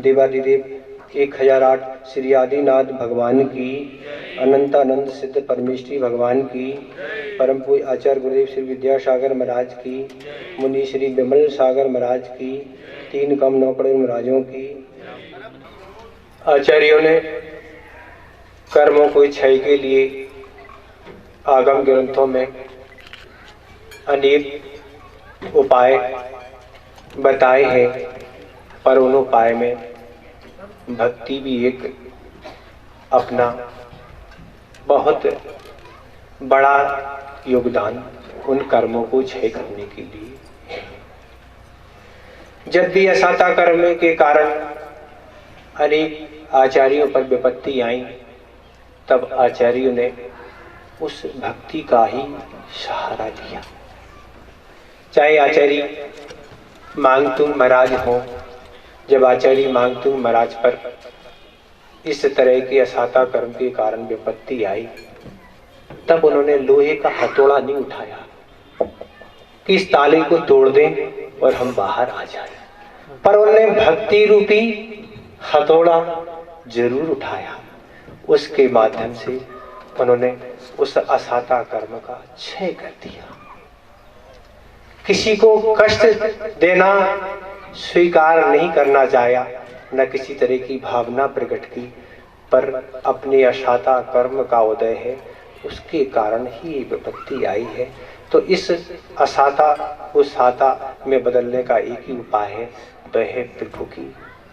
देवादिदेव 1008 श्री आदिनाथ भगवान की, अनंत अनंत सिद्ध परमेश्वरी भगवान की, परम पूज्य आचार्य गुरुदेव श्री विद्यासागर महाराज की, मुनि श्री विमल सागर महाराज की, 3 कम 9 करोड़ महाराजों की। आचार्यों ने कर्मों को क्षय के लिए आगम ग्रंथों में अनेक उपाय बताए हैं, पर उन उपाय में भक्ति भी एक अपना बहुत बड़ा योगदान उन कर्मों को क्षय करने के लिए है। जब भी असाता कर्म के कारण अनेक आचार्यों पर विपत्ति आई, तब आचार्यों ने उस भक्ति का ही सहारा लिया। चाहे आचार्य मांगतुंग महाराज हो, जब आचार्य मांगतुंग महाराज पर इस तरह के असाता कर्म के कारण विपत्ति आई, तब उन्होंने लोहे का हथौड़ा नहीं उठाया कि इस ताले को तोड़ दें और हम बाहर आ जाएं, पर उन्होंने भक्ति रूपी हथौड़ा जरूर उठाया। उसके माध्यम से उन्होंने उस असाता कर्म का क्षय कर दिया। किसी को कष्ट देना स्वीकार नहीं करना चाहा, न किसी तरह की भावना प्रकट की, पर अपने असाता कर्म का उदय है, उसके कारण ही विपत्ति आई है। तो इस असाता को साता में बदलने का एक ही उपाय है, वह है प्रभु की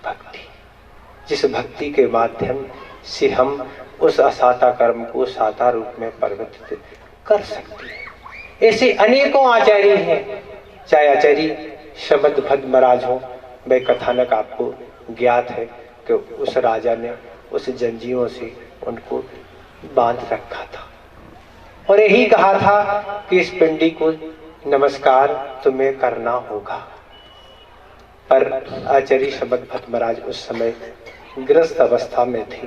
भक्ति। जिस भक्ति के माध्यम से हम उस असाता कर्म को साता रूप में परिवर्तित कर सकते हैं। ऐसे अनेकों आचार्य हैं, चाहे आचार्य शब्द भद्र महाराज हो। वह कथानक आपको ज्ञात है कि उस राजा ने उस जंजीरों से उनको बांध रखा था और यही कहा था कि इस पिंडी को नमस्कार तुम्हें करना होगा। पर आचार्य शब्द भट्ट महाराज उस समय ग्रस्त अवस्था में थे,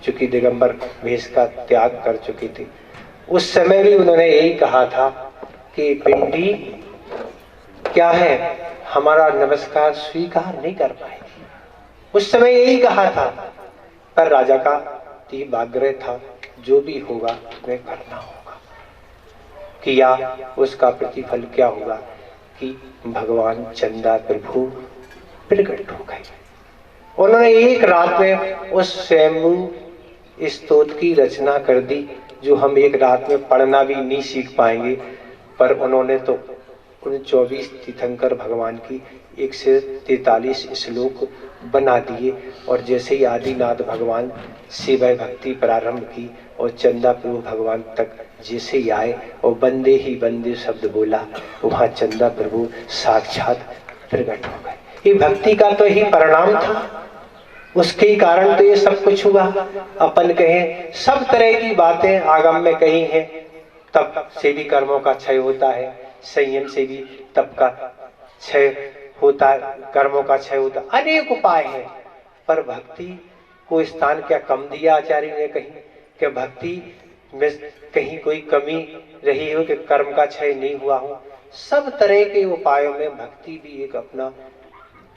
चूंकि दिगंबर वेश का त्याग कर चुकी थी। उस समय भी उन्होंने यही कहा था कि पिंडी क्या है, हमारा नमस्कार स्वीकार नहीं कर पाएगी। उस समय यही कहा था, पर राजा का तीव्र आग्रह था, जो भी होगा वह करना होगा। किया, उसका प्रतिफल क्या हुआ कि भगवान चंदा प्रभु प्रकट हो गए। उन्होंने एक रात में उस स्वयंभू स्तोत्र की रचना कर दी, जो हम एक रात में पढ़ना भी नहीं सीख पाएंगे, पर उन्होंने तो उन 24 तीर्थंकर भगवान की 143 श्लोक बना दिए। और जैसे ही आदिनाथ भगवान से वह भक्ति प्रारंभ की और चंदा प्रभु भगवान तक जैसे ही आए और बंदे ही बंदे शब्द बोला, वहां चंदा प्रभु साक्षात प्रकट हो गए। ये भक्ति का तो ही परिणाम था, उसके ही कारण तो ये सब कुछ हुआ। अपन कहें सब तरह की बातें आगम में कही हैं, तप से भी कर्मों का क्षय होता है, संयम से भी तप का क्षय होता है, कर्मों का क्षय होता है, अनेक उपाय हैं। पर भक्ति को स्थान क्या कम दिया आचार्य ने कहीं कि भक्ति में कहीं कोई कमी रही हो कि कर्म का क्षय नहीं हुआ हो। सब तरह के उपायों में भक्ति भी एक अपना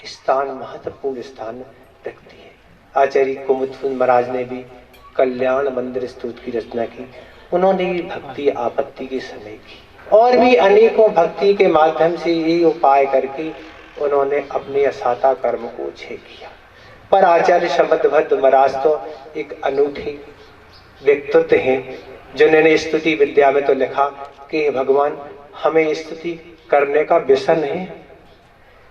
स्थान, महत्वपूर्ण स्थान रखती है। आचार्य कुमुदकुंद महाराज ने भी कल्याण मंदिर स्तुति की रचना की। उन्होंने भी भक्ति आपत्ति के समय की, और भी अनेकों भक्ति के माध्यम से ये उपाय करके उन्होंने अपने असाता कर्म को क्षय किया। पर आचार्य शब्दभद्र महाराज तो एक अनूठे व्यक्तित्व हैं, जिन्होंने स्तुति विद्या में तो लिखा कि भगवान हमें स्तुति करने का व्यसन है।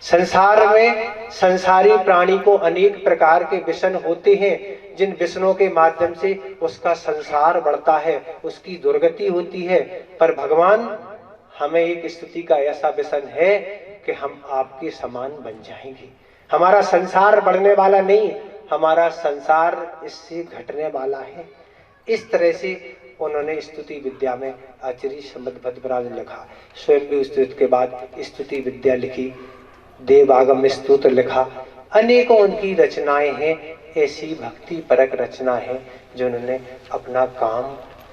संसार में संसारी प्राणी को अनेक प्रकार के व्यसन होते हैं, जिन व्यसनों के माध्यम से उसका संसार बढ़ता है, उसकी दुर्गति होती है। पर भगवान हमें एक स्तुति का ऐसा व्यसन है कि हम आपके समान बन जाएंगे। हमारा संसार बढ़ने वाला नहीं, हमारा संसार इससे घटने वाला है। इस तरह से उन्होंने स्तुति विद्या में आचार्य शब्दभद्र महाराज ने लिखा। स्वयं स्तुति के बाद स्तुति विद्या लिखी, देवागम स्तोत्र लिखा, अनेकों उनकी रचनाएं हैं। ऐसी भक्ति परक रचना है जो उन्होंने अपना काम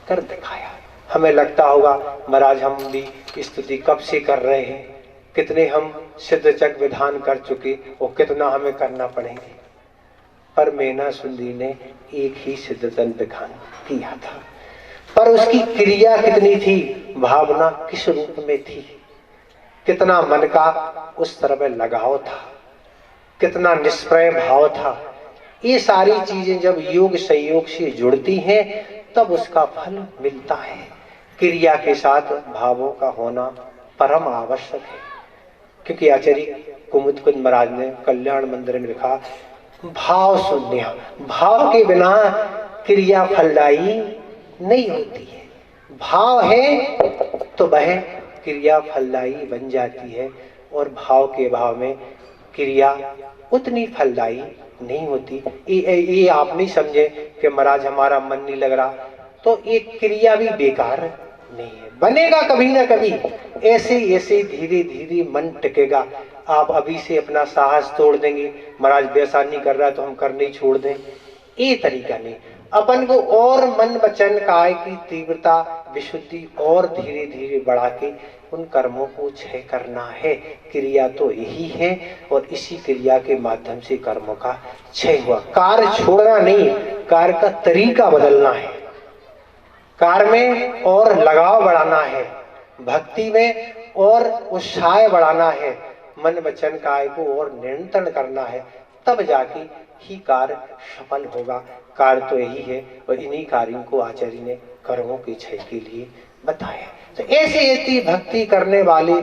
कर दिखाया। हमें लगता होगा महाराज हम भी स्तुति कब से कर रहे हैं, कितने हम सिद्ध चक विधान कर चुके और कितना हमें करना पड़ेंगे। पर मैना सुंदी ने एक ही सिद्धतन विखान किया था। पर उसकी क्रिया कितनी थी, भावना किस रूप में थी, कितना मन का उस तरफ लगाव था, कितना निष्प्रय भाव था। ये सारी चीजें जब योग संयोग से जुड़ती हैं तब उसका फल मिलता है। क्रिया के साथ भावों का होना परम आवश्यक है, क्योंकि आचार्य कुमुदकुंद महाराज ने कल्याण मंदिर में लिखा, भाव शून्य, भाव के बिना क्रिया फलदायी नहीं होती है। भाव है तो वह क्रिया फलदायी बन जाती है, और भाव के भाव में क्रिया उतनी फलदायी नहीं होती। ये आप नहीं समझे कि महाराज हमारा मन नहीं लग रहा तो एक क्रिया भी बेकार नहीं है, बनेगा कभी ना कभी। ऐसे ऐसे धीरे धीरे मन टिकेगा। आप अभी से अपना साहस तोड़ देंगे, महाराज वैसा नहीं कर रहा तो हम करने ही छोड़ दें, ये तरीका नहीं। अपन को और मन वचन काय की तीव्रता विशुद्धि और धीरे धीरे बढ़ा के उन कर्मों को क्षय करना है। क्रिया तो यही है, और इसी क्रिया के माध्यम से कर्मों का क्षय हुआ। कार्य छोड़ना नहीं, कार्य का तरीका बदलना है, कार्य में और लगाव बढ़ाना है, भक्ति में और उत्साह बढ़ाना है, मन वचन काय को और नियंत्रण करना है, तब जाके ही कार्य सफल होगा। कार्य तो यही है, और इन्हीं कार्यों को आचार्य ने कर्मों के क्षय के लिए बताया। तो ऐसे ऐसी भक्ति करने वाले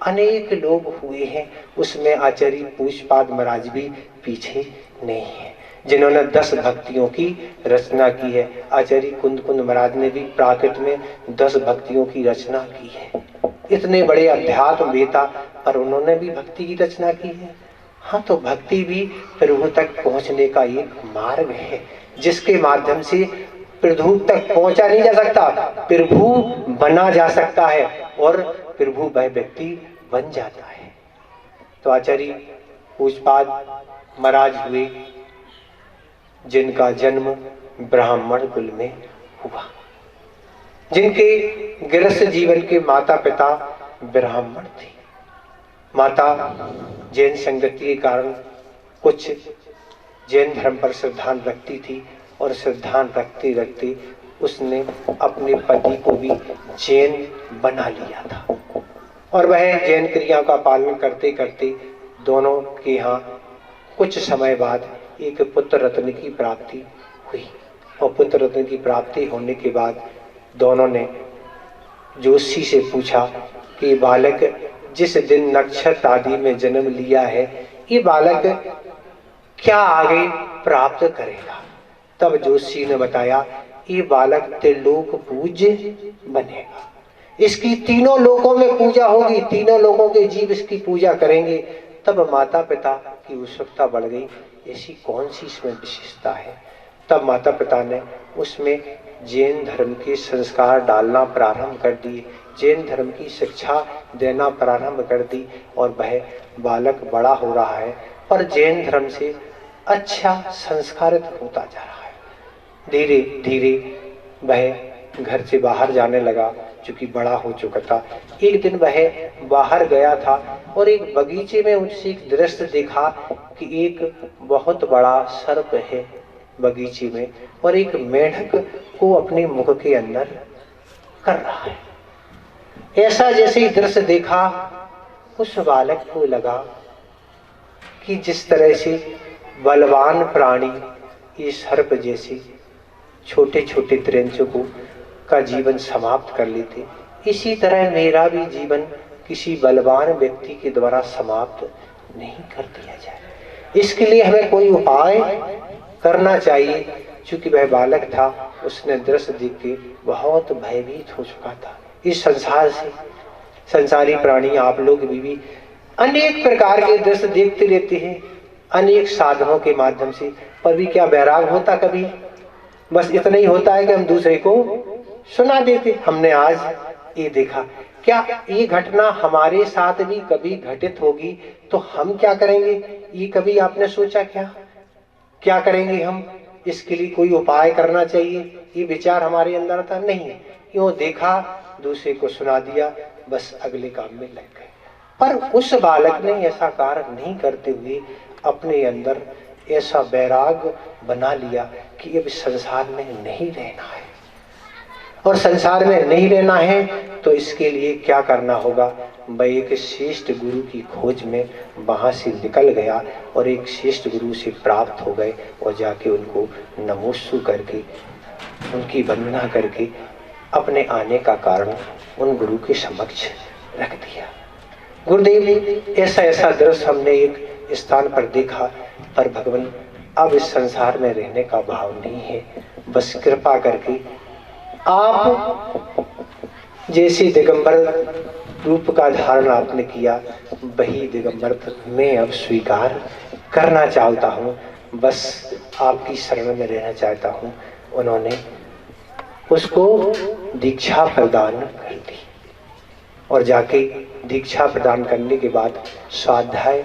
अनेक लोग हुए हैं, उसमें आचार्य पूज्यपाद महाराज भी पीछे नहीं है, जिन्होंने 10 भक्तियों की रचना की है। आचार्य कुंदकुंद महाराज ने भी प्राकृत में 10 भक्तियों की रचना की है। इतने बड़े अध्यात्म वेता, पर उन्होंने भी भक्ति की रचना की है। हाँ, तो भक्ति भी प्रभु तक पहुंचने का एक मार्ग है, जिसके माध्यम से प्रभु तक पहुंचा नहीं जा सकता, प्रभु बना जा सकता है, और प्रभु वह व्यक्ति बन जाता है। तो आचार्य पूज्यपाद महाराज हुए जिनका जन्म ब्राह्मण कुल में हुआ, जिनके गृहस्थ जीवन के माता पिता ब्राह्मण थे। माता जैन संगति के कारण कुछ जैन धर्म पर श्रद्धान रखती थी, और श्रद्धान रखते रखते उसने अपने पति को भी जैन बना लिया था, और वह जैन क्रियाओं का पालन करते करते दोनों के यहाँ कुछ समय बाद एक पुत्र रत्न की प्राप्ति हुई। और पुत्र रत्न की प्राप्ति होने के बाद दोनों ने जोशी से पूछा कि बालक जिस दिन नक्षत्र आदि में जन्म लिया है, ये बालक क्या आगे प्राप्त करेगा। तब जोशी ने बताया, ये बालक त्रिलोक पूज्य बनेगा, इसकी तीनों लोकों में पूजा होगी, तीनों लोकों के जीव इसकी पूजा करेंगे। तब माता पिता की उत्सुकता बढ़ गई, ऐसी कौन सी इसमें विशेषता है। तब माता पिता ने उसमें जैन धर्म के संस्कार डालना प्रारंभ कर दिए, जैन धर्म की शिक्षा देना प्रारंभ कर दी, और वह बालक बड़ा हो रहा है, पर जैन धर्म से अच्छा संस्कारित होता जा रहा है। धीरे धीरे वह घर से बाहर जाने लगा, चूंकि बड़ा हो चुका था। एक दिन वह बाहर गया था, और एक बगीचे में उससे एक दृश्य देखा कि एक बहुत बड़ा सर्प है बगीचे में, और एक मेढक को अपने मुख के अंदर कर रहा है। ऐसा जैसे ही दृश्य देखा, उस बालक को लगा कि जिस तरह से बलवान प्राणी ये सर्प जैसे छोटे छोटे त्रिंचकों का जीवन समाप्त कर लेते, इसी तरह मेरा भी जीवन किसी बलवान व्यक्ति के द्वारा समाप्त नहीं कर दिया जाए। इसके लिए हमें कोई उपाय करना चाहिए। चूंकि वह बालक था, उसने दृश्य देख के बहुत भयभीत हो चुका था इस संसार से। संसारी प्राणी आप लोग भी अनेक प्रकार के दृश्य देखते रहते हैं, अनेक साधनों के माध्यम से, पर भी क्या वैराग होता कभी? बस इतना ही होता है कि हम दूसरे को सुना देते। हमने आज ये देखा, क्या ये घटना हमारे साथ भी कभी घटित होगी तो हम क्या करेंगे? ये कभी आपने सोचा क्या करेंगे हम? इसके लिए कोई उपाय करना चाहिए, ये विचार हमारे अंदर था नहीं। यूं देखा, दूसरे को सुना दिया, बस अगले काम में लग गए। पर उस बालक ने ऐसा कार्य नहीं करते हुए अपने अंदर ऐसा वैराग बना लिया कि अब संसार में नहीं रहना है। और संसार में नहीं रहना है तो इसके लिए क्या करना होगा। वह एक श्रेष्ठ गुरु की खोज में वहाँ से निकल गया और एक श्रेष्ठ गुरु से प्राप्त हो गए और जाके उनको नमोस्तु करके उनकी वंदना करके अपने आने का कारण उन गुरु के समक्ष रख दिया। गुरुदेव ऐसा ऐसा दृश्य हमने एक स्थान पर देखा, पर भगवान अब इस संसार में रहने का भाव नहीं है, बस कृपा करके आप जैसे दिगंबर रूप का धारण आपने किया वही दिगंबर मैं अब स्वीकार करना चाहता हूँ, बस आपकी शरण में रहना चाहता हूँ। उन्होंने उसको दीक्षा प्रदान कर दी और जाके दीक्षा प्रदान करने के बाद स्वाध्याय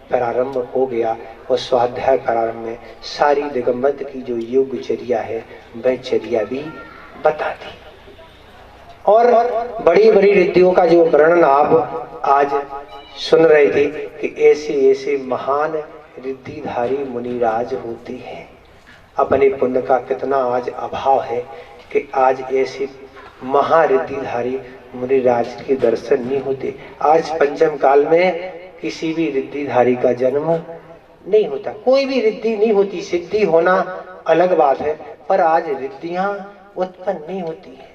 प्रारंभ हो गया और स्वाध्याय प्रारंभ में सारी दिगंबर की जो योगचर्या है वह चर्या भी बता दी। और बड़ी बड़ी रिद्धियों का जो वर्णन आप आज सुन रहे थे कि ऐसे ऐसे महान रिद्धिधारी मुनिराज होते हैं। अपने पुण्य का कितना आज अभाव है कि आज ऐसे महारिद्धिधारी मुनिराज के दर्शन नहीं होते। आज पंचम काल में किसी भी रिद्धिधारी का जन्म नहीं होता, कोई भी रिद्धि नहीं होती। सिद्धि होना अलग बात है, पर आज रिद्धियां उत्पन्न नहीं होती है।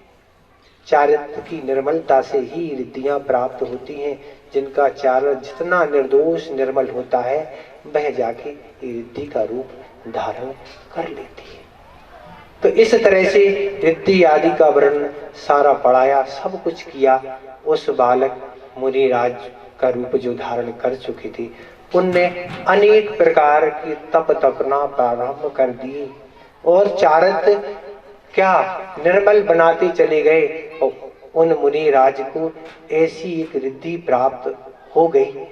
चारित्र की निर्मलता से ही रिद्धियां प्राप्त होती हैं। जिनका चारित्र जितना निर्दोष निर्मल होता है वह जाके रिद्धि का रूप धारण कर लेती है। तो इस तरह से रिद्धि आदि का वर्णन सारा पढ़ाया, सब कुछ किया। उस बालक मुनिराज का रूप जो धारण कर चुके थे उनने अनेक प्रकार की तप तपना प्रारंभ कर दी और चारित्र क्या निर्मल बनाते चले गए। और उन मुनिराज को ऐसी एक रिद्धि प्राप्त हो गई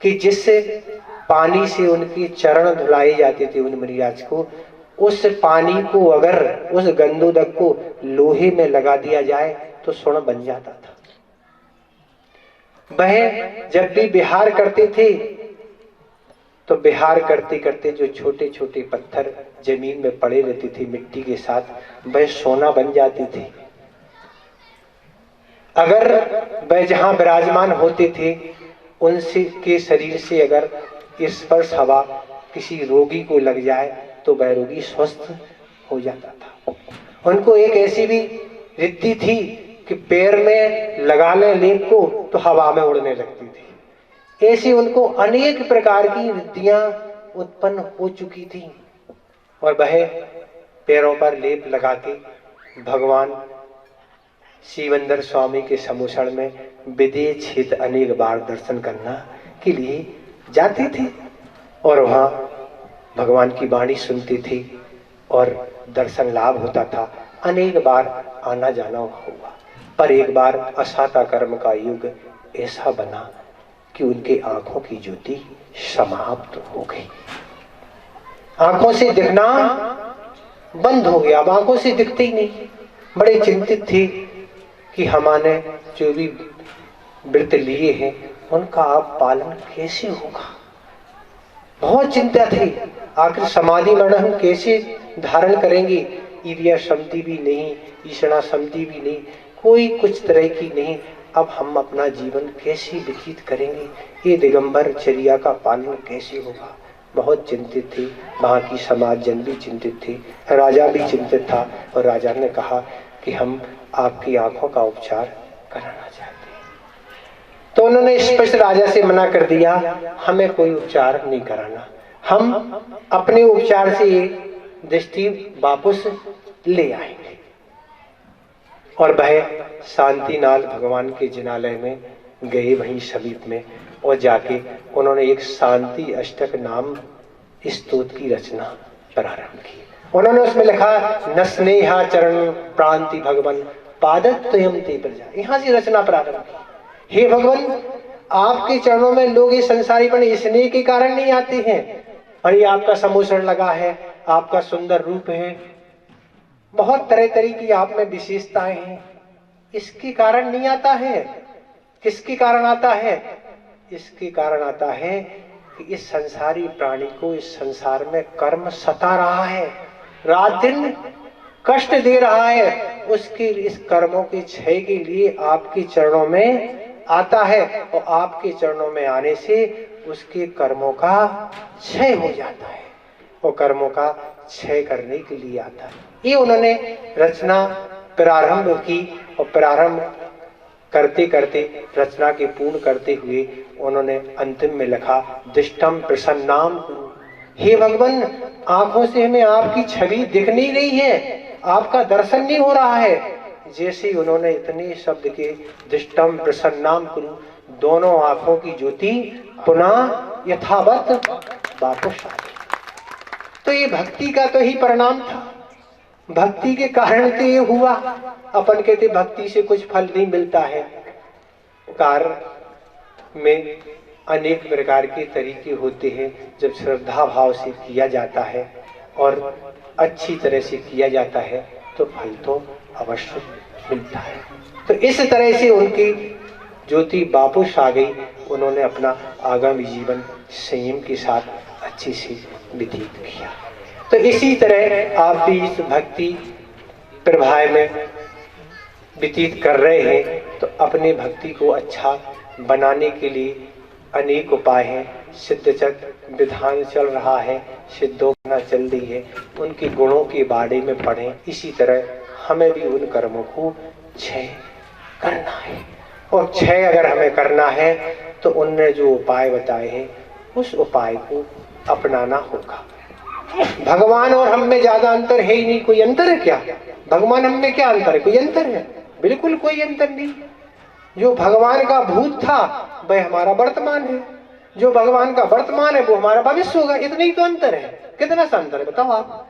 कि जिससे पानी से उनके चरण धुलाए जाते थे उन मुनिराज को, उस पानी को अगर उस गंधोदक को लोहे में लगा दिया जाए तो स्वर्ण बन जाता था। वह जब भी विहार करते थे तो विहार करते करते जो छोटे छोटे पत्थर जमीन में पड़े रहते थे मिट्टी के साथ, वह सोना बन जाते थे। अगर वह जहां विराजमान होते थे उनसे के शरीर से अगर स्पर्श हवा किसी रोगी को लग जाए तो वह रोगी स्वस्थ हो जाता था। उनको एक ऐसी भी रिद्धि थी कि पैर में लगा ले लेप को तो हवा में उड़ने लगती थी। ऐसी उनको अनेक प्रकार की रिद्धियां उत्पन्न हो चुकी थी और वह पैरों पर लेप लगा के भगवान शिवंदर स्वामी के समुसण में विदेह क्षेत्र अनेक बार दर्शन करना के लिए जाते थे और वहां भगवान की वाणी सुनते थे और दर्शन लाभ होता था। अनेक बार आना जाना हुआ, पर एक बार असाता कर्म का युग ऐसा बना कि उनके आंखों की ज्योति समाप्त हो गई। आंखों से दिखना बंद हो गया, अब आंखों से दिखते ही नहीं। बड़े चिंतित थे कि हमारे जो भी व्रत लिए हैं उनका आप पालन कैसे होगा। बहुत चिंता थी, आखिर समाधि मरण हम कैसे धारण करेंगे। ईर्ष्या शक्ति भी नहीं, ईषणा शक्ति भी नहीं, कोई कुछ तरह की नहीं। अब हम अपना जीवन कैसे व्यतीत करेंगे, ये दिगंबर चर्या का पालन कैसे होगा। बहुत चिंतित थे, वहाँ की समाज जन भी चिंतित थे, राजा भी चिंतित था। और राजा ने कहा कि हम आपकी आंखों का उपचार कराना चाहते हैं। तो उन्होंने स्पष्ट राजा से मना कर दिया, हमें कोई उपचार नहीं कराना, हम अपने उपचार से दृष्टि वापस ले आएंगे। और वह शांतिनाथ भगवान के जिनालय में गए वहीं समीप में, और जाके उन्होंने एक शांति अष्टक नाम स्तोत्र की रचना प्रारंभ की। उन्होंने उसमें लिखा न स्नेहा चरण प्रांति भगवन पादत्वयं ते प्रजा। यहाँ से रचना प्रारंभ की। हे भगवान, आपके चरणों में लोग इस संसारीपन स्नेह के कारण नहीं आते हैं, और ये आपका समोषण लगा है, आपका सुंदर रूप है, बहुत तरह तरह की आप में विशेषताएं हैं, इसके कारण नहीं आता है। किसके कारण आता है? इसके कारण आता है कि इस संसारी प्राणी को इस संसार में कर्म सता रहा है, रात दिन कष्ट दे रहा है, उसके इस कर्मों के क्षय के लिए आपके चरणों में आता है और आपके चरणों में आने से उसके कर्मों का क्षय हो जाता है और कर्मों का क्षय करने के लिए आता है। ये उन्होंने रचना प्रारंभ की और प्रारंभ करते करते रचना के पूर्ण करते हुए उन्होंने अंतिम में लिखा दिष्टम प्रसन्नाम कुरु। हे भगवान, आंखों से हमें आपकी छवि दिख नहीं रही है, आपका दर्शन नहीं हो रहा है। जैसे उन्होंने इतने शब्द के दिष्टम प्रसन्नाम कुरु, दोनों आंखों की ज्योति पुनः यथावत वापस आ गई। तो ये भक्ति का तो ही परिणाम था, भक्ति के कारण तो ये हुआ। अपन कहते भक्ति से कुछ फल नहीं मिलता है, कार्य में अनेक प्रकार के तरीके होते हैं। जब श्रद्धा भाव से किया जाता है और अच्छी तरह से किया जाता है तो फल तो अवश्य मिलता है। तो इस तरह से उनकी ज्योति वापस आ गई। उन्होंने अपना आगामी जीवन संयम के साथ अच्छी से व्यतीत किया। तो इसी तरह आप भी इस भक्ति प्रभाव में व्यतीत कर रहे हैं तो अपने भक्ति को अच्छा बनाने के लिए अनेक उपाय हैं। सिद्धचक विधान चल रहा है, सिद्धोपना चल रही है, उनके गुणों के बारे में पढ़ें। इसी तरह हमें भी उन कर्मों को क्षय करना है और क्षय अगर हमें करना है तो उनने जो उपाय बताए हैं उस उपाय को अपनाना होगा। भगवान और हम में ज्यादा अंतर है ही नहीं। कोई अंतर है क्या? भगवान हम में क्या अंतर है? कोई अंतर है? बिल्कुल कोई अंतर नहीं। जो भगवान का भूत था वह हमारा वर्तमान है, जो भगवान का वर्तमान है वो हमारा भविष्य होगा। इतना ही तो अंतर है। कितना सा अंतर है बताओ आप?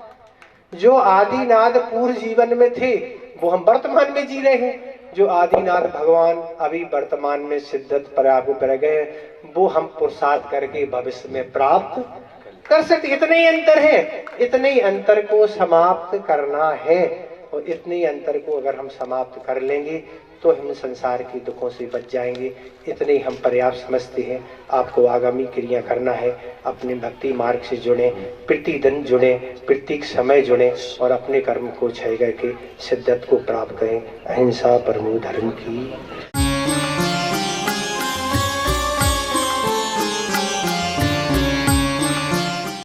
जो आदिनाथ पूर्व जीवन में थे वो हम वर्तमान में जी रहे हैं, जो आदिनाथ भगवान अभी वर्तमान में सिद्धत प्राप्त कर गए वो हम पुरुषार्थ करके भविष्य में प्राप्त कर सकते। इतने ही अंतर है, इतने ही अंतर को समाप्त करना है और इतने ही अंतर को अगर हम समाप्त कर लेंगे तो हम संसार के दुखों से बच जाएंगे। इतने ही हम पर्याप्त समझते हैं। आपको आगामी क्रिया करना है, अपने भक्ति मार्ग से जुड़े, प्रतिदिन जुड़े, प्रत्येक समय जुड़े और अपने कर्म को क्षय करके सिद्धत को प्राप्त करें। अहिंसा परमो धर्म की